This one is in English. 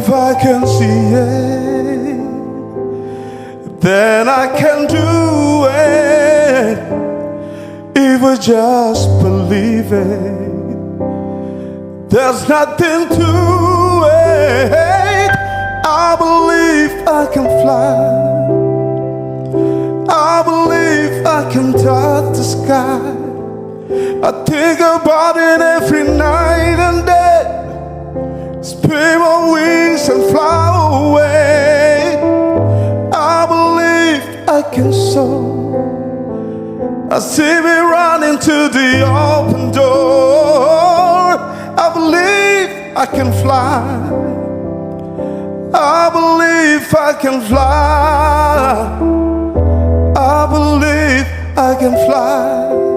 if I can see it, then I can do it. If I just believe it, there's nothing to it. I believe I can fly. I believe I can touch the sky. I think about it every night and day. Spread my wings and fly away. I believe I can soar. I see me running to the open door. I believe I can fly. I believe I can fly. I believe I can fly.